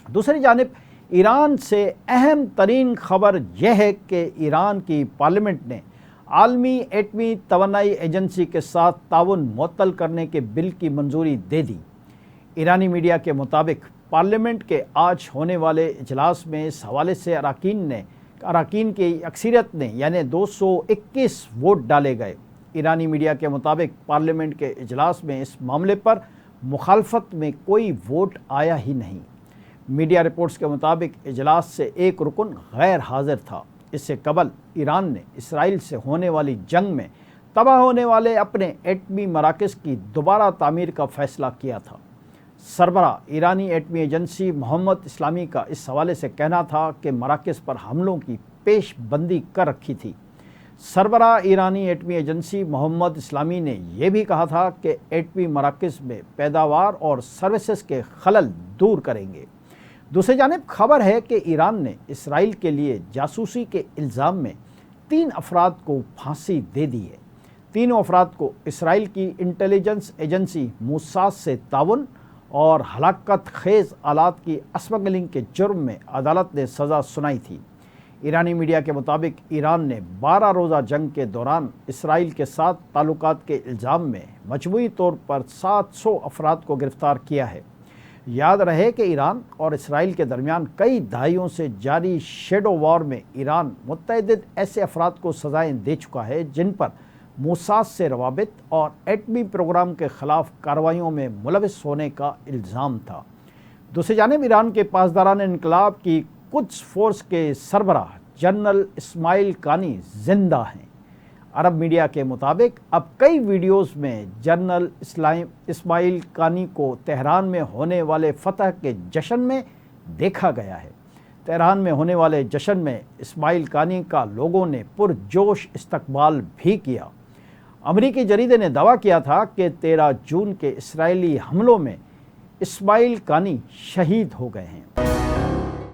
دوسری جانب ایران سے اہم ترین خبر یہ ہے کہ ایران کی پارلیمنٹ نے عالمی ایٹمی توانائی ایجنسی کے ساتھ تعاون معطل کرنے کے بل کی منظوری دے دی۔ ایرانی میڈیا کے مطابق پارلیمنٹ کے آج ہونے والے اجلاس میں اس حوالے سے اراکین کی اکثریت نے یعنی 221 ووٹ ڈالے گئے۔ ایرانی میڈیا کے مطابق پارلیمنٹ کے اجلاس میں اس معاملے پر مخالفت میں کوئی ووٹ آیا ہی نہیں۔ میڈیا رپورٹس کے مطابق اجلاس سے ایک رکن غیر حاضر تھا۔ اس سے قبل ایران نے اسرائیل سے ہونے والی جنگ میں تباہ ہونے والے اپنے ایٹمی مراکز کی دوبارہ تعمیر کا فیصلہ کیا تھا۔ سربراہ ایرانی ایٹمی ایجنسی محمد اسلامی کا اس حوالے سے کہنا تھا کہ مراکز پر حملوں کی پیش بندی کر رکھی تھی۔ سربراہ ایرانی ایٹمی ایجنسی محمد اسلامی نے یہ بھی کہا تھا کہ ایٹمی مراکز میں پیداوار اور سروسز کے خلل دور کریں گے۔ دوسری جانب خبر ہے کہ ایران نے اسرائیل کے لیے جاسوسی کے الزام میں 3 افراد کو پھانسی دے دی ہے۔ تینوں افراد کو اسرائیل کی انٹیلیجنس ایجنسی موساد سے تعاون اور ہلاکت خیز آلات کی اسمگلنگ کے جرم میں عدالت نے سزا سنائی تھی۔ ایرانی میڈیا کے مطابق ایران نے 12 روزہ جنگ کے دوران اسرائیل کے ساتھ تعلقات کے الزام میں مجموعی طور پر 700 افراد کو گرفتار کیا ہے۔ یاد رہے کہ ایران اور اسرائیل کے درمیان کئی دہائیوں سے جاری شیڈو وار میں ایران متعدد ایسے افراد کو سزائیں دے چکا ہے جن پر موساد سے روابط اور ایٹمی پروگرام کے خلاف کارروائیوں میں ملوث ہونے کا الزام تھا۔ دوسری جانب ایران کے پاسداران انقلاب کی قدس فورس کے سربراہ جنرل اسماعیل قانی زندہ ہیں۔ عرب میڈیا کے مطابق اب کئی ویڈیوز میں جنرل اسماعیل قانی کو تہران میں ہونے والے فتح کے جشن میں دیکھا گیا ہے۔ تہران میں ہونے والے جشن میں اسماعیل قانی کا لوگوں نے پرجوش استقبال بھی کیا۔ امریکی جریدے نے دعویٰ کیا تھا کہ 13 جون کے اسرائیلی حملوں میں اسماعیل قانی شہید ہو گئے ہیں۔